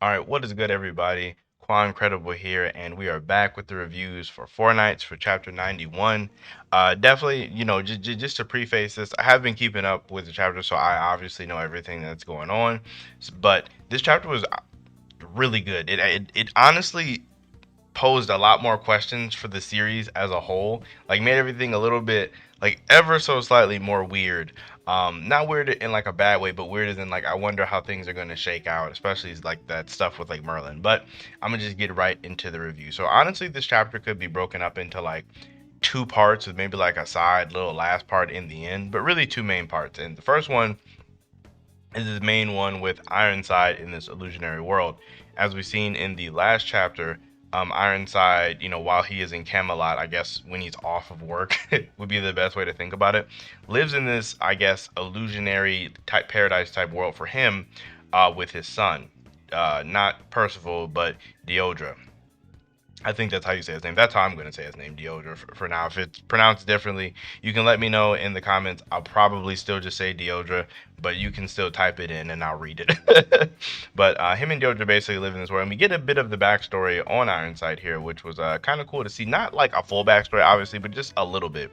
All right, what is good, everybody? Quancredible here, and we are back with the reviews for Four Nights for Chapter 91. Definitely, just to preface this, I have been keeping up with the chapter, so I obviously know everything that's going on. But this chapter was really good. It honestly posed a lot more questions for the series as a whole. Like made everything a little bit like ever so slightly more weird. Not weird in like a bad way, but weird as in like I wonder how things are gonna shake out, especially like that stuff with like Merlin. But I'm gonna just get right into the review. So honestly, this chapter could be broken up into like two parts with maybe like a side little last part in the end, but really two main parts. And the first one is his main one with Ironside in this illusionary world. As we've seen in the last chapter, Ironside, while he is in Camelot, I guess when he's off of work would be the best way to think about it, lives in this, I guess, illusionary type paradise type world for him with his son. Not Percival, but Deodra. I think that's how you say his name. That's how I'm going to say his name, Deodra, for now. If it's pronounced differently, you can let me know in the comments. I'll probably still just say Deodra, but you can still type it in and I'll read it. But him and Deodra basically live in this world. And we get a bit of the backstory on Ironside here, which was kind of cool to see. Not like a full backstory, obviously, but just a little bit.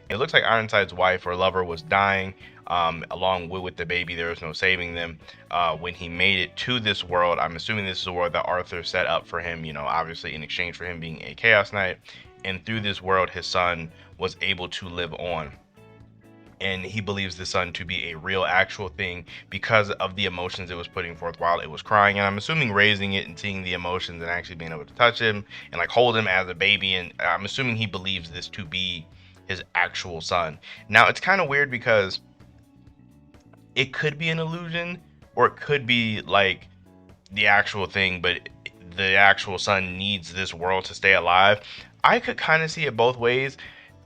It looks like Ironside's wife or lover was dying. Along with the baby, there was no saving them. When he made it to this world, I'm assuming this is a world that Arthur set up for him, obviously in exchange for him being a Chaos Knight. And through this world, his son was able to live on. And he believes the son to be a real, actual thing because of the emotions it was putting forth while it was crying. And I'm assuming raising it and seeing the emotions and actually being able to touch him and like hold him as a baby. And I'm assuming he believes this to be his actual son. Now, it's kind of weird because it could be an illusion or it could be like the actual thing, but the actual son needs this world to stay alive. I could kind of see it both ways.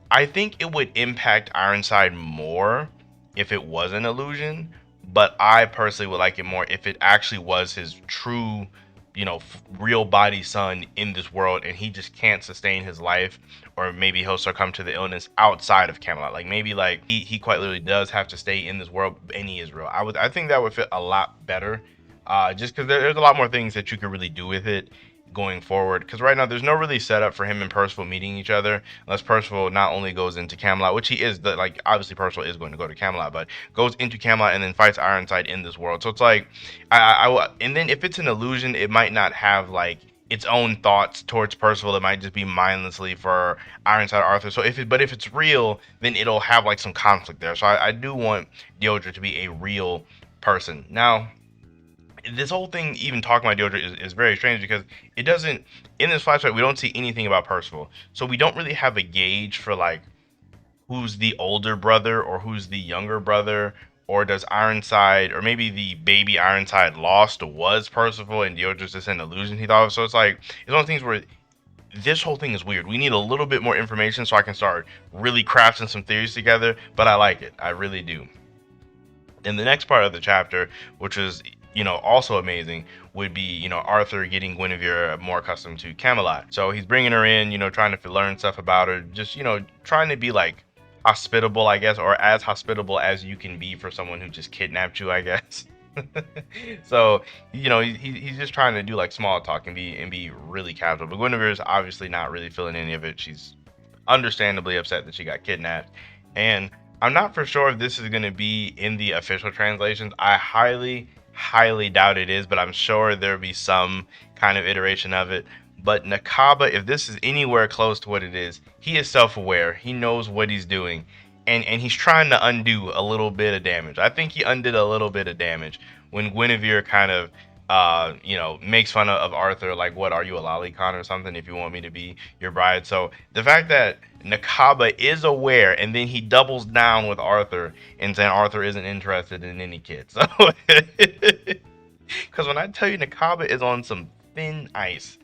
I think it would impact Ironside more if it was an illusion, but I personally would like it more if it actually was his true, real body son in this world and he just can't sustain his life, or maybe he'll succumb to the illness outside of Camelot. Like maybe like he quite literally does have to stay in this world and he is real. I think that would fit a lot better. Just because there's a lot more things that you could really do with it going forward, because right now there's no really setup for him and Percival meeting each other unless Percival not only goes into Camelot, which he is, like obviously Percival is going to go to Camelot, but goes into Camelot and then fights Ironside in this world. So it's like and then if it's an illusion, it might not have like its own thoughts towards Percival. It might just be mindlessly for Ironside Arthur. So if it's real, then it'll have like some conflict there. So I do want Deodra to be a real person. Now, this whole thing, even talking about Deodra, is very strange because it doesn't, in this flashback, we don't see anything about Percival. So we don't really have a gauge for like who's the older brother or who's the younger brother, or does Ironside, or maybe the baby Ironside lost was Percival and Deodra's just an illusion he thought of. So it's like, it's one of the things where this whole thing is weird. We need a little bit more information so I can start really crafting some theories together, but I like it. I really do. In the next part of the chapter, which is also amazing, would be Arthur getting Guinevere more accustomed to Camelot. So he's bringing her in, trying to learn stuff about her, just trying to be like hospitable, I guess, or as hospitable as you can be for someone who just kidnapped you, I guess. So he's just trying to do like small talk and be really casual. But Guinevere's obviously not really feeling any of it. She's understandably upset that she got kidnapped, and I'm not for sure if this is going to be in the official translations. I highly doubt it is, but I'm sure there'll be some kind of iteration of it. But Nakaba, if this is anywhere close to what it is, he is self-aware. He knows what he's doing, and he's trying to undo a little bit of damage. I think he undid a little bit of damage when Guinevere kind of makes fun of Arthur, like, what, are you a lolicon or something if you want me to be your bride? So the fact that Nakaba is aware and then he doubles down with Arthur and saying Arthur isn't interested in any kids. So, because when I tell you Nakaba is on some thin ice,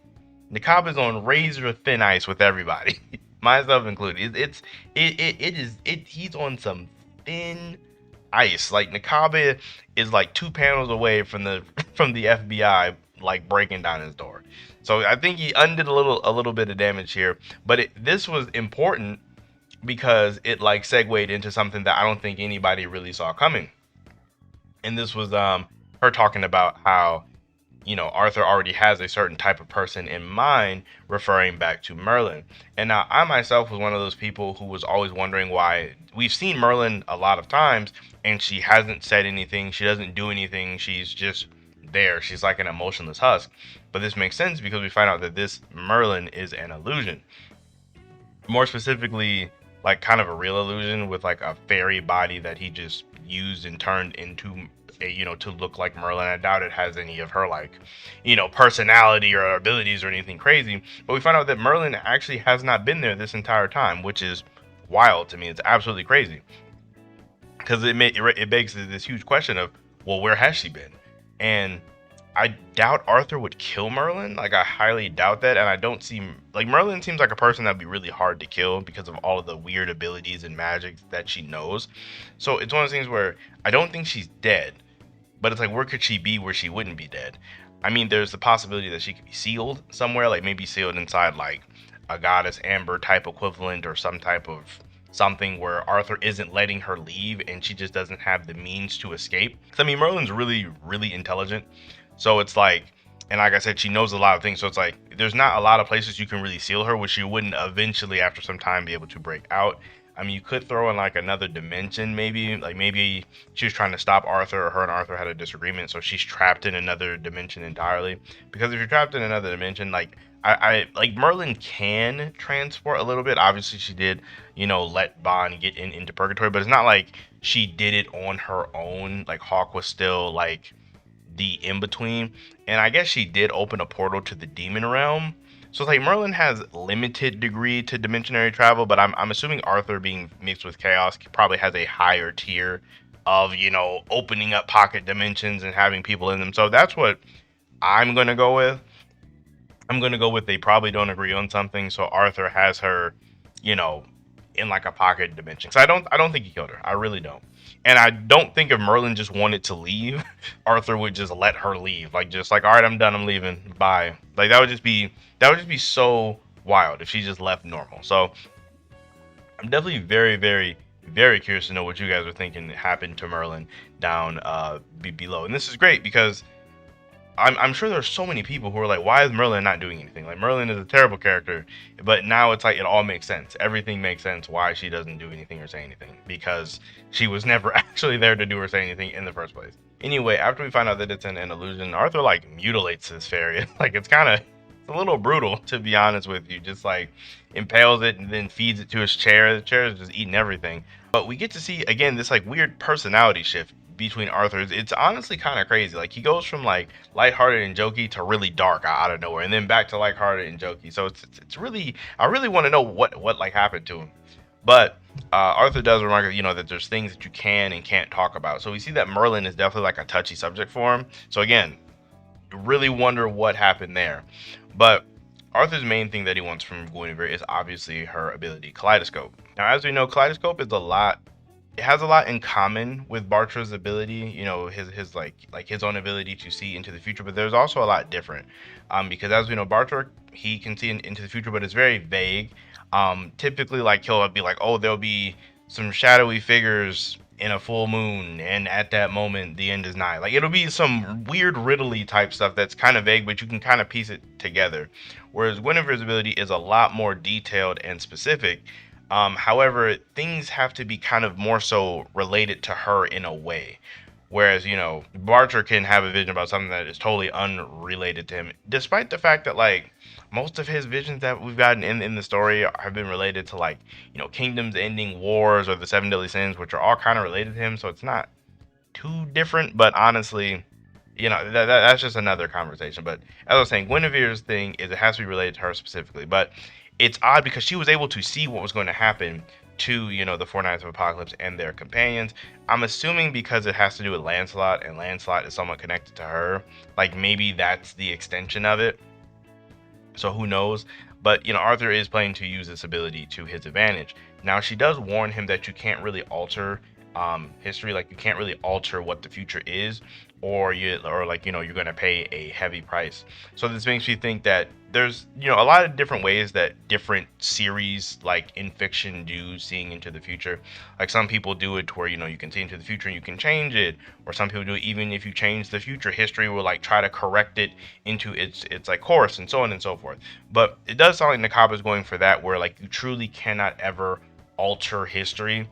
Nakaba is on razor thin ice with everybody, myself included. He's on some thin ice. Like Nakaba is like 2 panels away from the from the FBI like breaking down his door. So I think he undid a little bit of damage here, but this was important because it like segued into something that I don't think anybody really saw coming. And this was her talking about how Arthur already has a certain type of person in mind, referring back to Merlin. And now I myself was one of those people who was always wondering why we've seen Merlin a lot of times and she hasn't said anything, she doesn't do anything, she's just there. She's like an emotionless husk. But this makes sense because we find out that this Merlin is an illusion. More specifically, like kind of a real illusion with like a fairy body that he just used and turned into to look like Merlin. I doubt it has any of her like personality or abilities or anything crazy, but we find out that Merlin actually has not been there this entire time, which is wild to me. It's absolutely crazy because it begs this huge question of, well, where has she been? And I doubt Arthur would kill Merlin. Like, I highly doubt that, and I don't see like Merlin seems like a person that'd be really hard to kill because of all of the weird abilities and magic that she knows. So it's one of those things where I don't think she's dead, but it's like, where could she be where she wouldn't be dead? I mean, there's the possibility that she could be sealed somewhere, like maybe sealed inside like a goddess amber type equivalent or some type of something where Arthur isn't letting her leave and she just doesn't have the means to escape. 'Cause, I mean, Merlin's really, really intelligent. So it's like, and like I said, she knows a lot of things. So it's like, there's not a lot of places you can really seal her, which you wouldn't eventually, after some time, be able to break out. I mean, you could throw in like another dimension, maybe. Like maybe she was trying to stop Arthur, or her and Arthur had a disagreement, so she's trapped in another dimension entirely. Because if you're trapped in another dimension, like I like Merlin can transport a little bit. Obviously, she did, let Bond get into purgatory, but it's not like she did it on her own. Like Hawk was still like the in between, and I guess she did open a portal to the demon realm. So it's like Merlin has limited degree to dimensionary travel, but I'm assuming Arthur, being mixed with chaos, probably has a higher tier of opening up pocket dimensions and having people in them. So that's what I'm gonna go with. I'm gonna go with, they probably don't agree on something, so Arthur has her, you know, in like a pocket dimension. So I don't think he killed her. I really don't. And I don't think if Merlin just wanted to leave, Arthur would just let her leave. Like, just like, all right, I'm done, I'm leaving. Bye. Like, that would just be so wild if she just left normal. So I'm definitely very, very, very curious to know what you guys are thinking happened to Merlin down below. And this is great because I'm sure there's so many people who are like, why is Merlin not doing anything? Like, Merlin is a terrible character, but now it's like it all makes sense. Everything makes sense why she doesn't do anything or say anything, because she was never actually there to do or say anything in the first place. Anyway, after we find out that it's an illusion, Arthur like mutilates this fairy. Like, it's a little brutal, to be honest with you. Just like impales it and then feeds it to his chair. The chair is just eating everything. But we get to see again this like weird personality shift between Arthur's. It's honestly kind of crazy. Like, he goes from like lighthearted and jokey to really dark out of nowhere, and then back to lighthearted and jokey. So it's really, I really want to know what like happened to him. But Arthur does remark, that there's things that you can and can't talk about. So we see that Merlin is definitely like a touchy subject for him. So again, really wonder what happened there. But Arthur's main thing that he wants from Guinevere is obviously her ability, Kaleidoscope. Now, as we know, Kaleidoscope is a lot. It has a lot in common with Bartra's ability, his like his own ability to see into the future, but there's also a lot different. Because as we know, Bartra, he can see into the future, but it's very vague. Typically, like, he'll be like, oh, there'll be some shadowy figures in a full moon, and at that moment the end is nigh. Like, it'll be some weird riddly type stuff that's kind of vague, but you can kind of piece it together. Whereas Guinevere's ability is a lot more detailed and specific. However, things have to be kind of more so related to her in a way. Whereas, Bartra can have a vision about something that is totally unrelated to him, despite the fact that, like, most of his visions that we've gotten in the story have been related to, like, kingdoms ending, wars, or the seven deadly sins, which are all kind of related to him. So it's not too different, but honestly, that's just another conversation. But as I was saying, Guinevere's thing is it has to be related to her specifically. But it's odd because she was able to see what was going to happen to, the Four Knights of Apocalypse and their companions. I'm assuming because it has to do with Lancelot, and Lancelot is somewhat connected to her. Like, maybe that's the extension of it. So who knows? But, Arthur is planning to use this ability to his advantage. Now, she does warn him that you can't really alter history. Like, you can't really alter what the future is. or like, you're going to pay a heavy price. So this makes me think that there's, a lot of different ways that different series like in fiction do seeing into the future. Like some people do it to where, you can see into the future and you can change it, or some people do it even if you change the future, history will like try to correct it into its like course, and so on and so forth. But it does sound like Nakaba is going for that, where like you truly cannot ever alter history.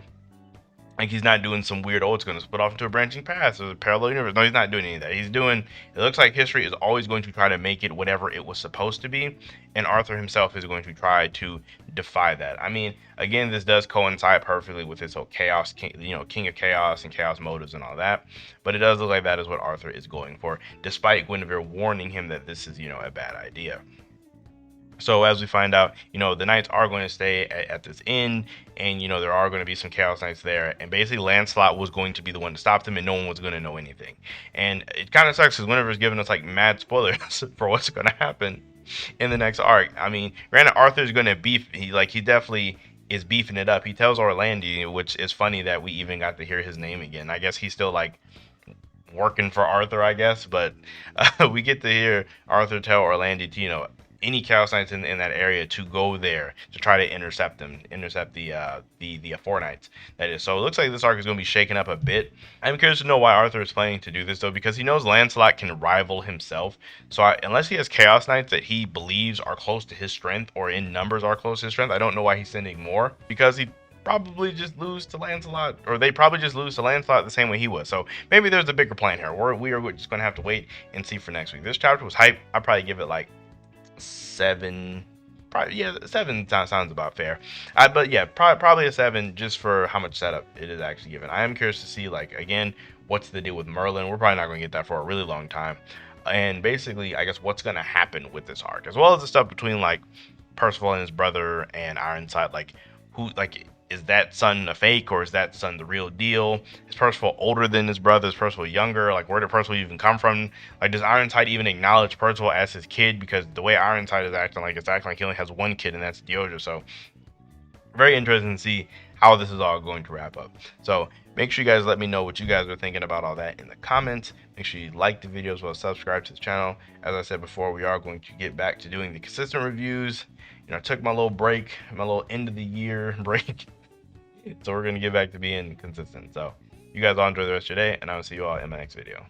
Like he's not doing some weird, oh, it's going to split off into a branching path or a parallel universe. No, he's not doing any of that. He's doing, it looks like history is always going to try to make it whatever it was supposed to be. And Arthur himself is going to try to defy that. I mean, again, this does coincide perfectly with his whole chaos, king of chaos and chaos motives and all that. But it does look like that is what Arthur is going for, despite Guinevere warning him that this is, a bad idea. So as we find out, the knights are going to stay at this inn, and there are going to be some chaos knights there, and basically Lancelot was going to be the one to stop them, and no one was going to know anything. And it kind of sucks because Guinevere's giving us like mad spoilers for what's going to happen in the next arc. I mean, granted, Arthur's going to beef. He definitely is beefing it up. He tells Orlandi, which is funny that we even got to hear his name again. I guess he's still like working for Arthur, I guess, but we get to hear Arthur tell Orlandi to, any Chaos Knights in that area to go there to try to intercept the Four Knights. That is. So it looks like this arc is going to be shaken up a bit. I'm curious to know why Arthur is planning to do this though, because he knows Lancelot can rival himself. So unless he has Chaos Knights that he believes are close to his strength, or in numbers are close to his strength, I don't know why he's sending more, because he probably just lose to Lancelot, or they probably just lose to Lancelot the same way he was. So maybe there's a bigger plan here. We are just going to have to wait and see for next week. This chapter was hype. I'd probably give it like 7. Probably, yeah, 7 sounds about fair. But yeah, probably a 7 just for how much setup it is actually given. I am curious to see, like, again, what's the deal with Merlin. We're probably not going to get that for a really long time. And basically, I guess what's going to happen with this arc, as well as the stuff between like Percival and his brother and Ironside. Like, who, like, is that son a fake, or is that son the real deal? Is Percival older than his brother? Is Percival younger? Like, where did Percival even come from? Like, does Ironside even acknowledge Percival as his kid? Because the way Ironside is acting, like, it's acting like he only has one kid, and that's Dioja. So very interesting to see how this is all going to wrap up. So make sure you guys let me know what you guys are thinking about all that in the comments. Make sure you like the video as well as subscribe to the channel. As I said before, we are going to get back to doing the consistent reviews. I took my little break, my little end of the year break. So we're going to get back to being consistent. So you guys all enjoy the rest of your day, and I will see you all in my next video.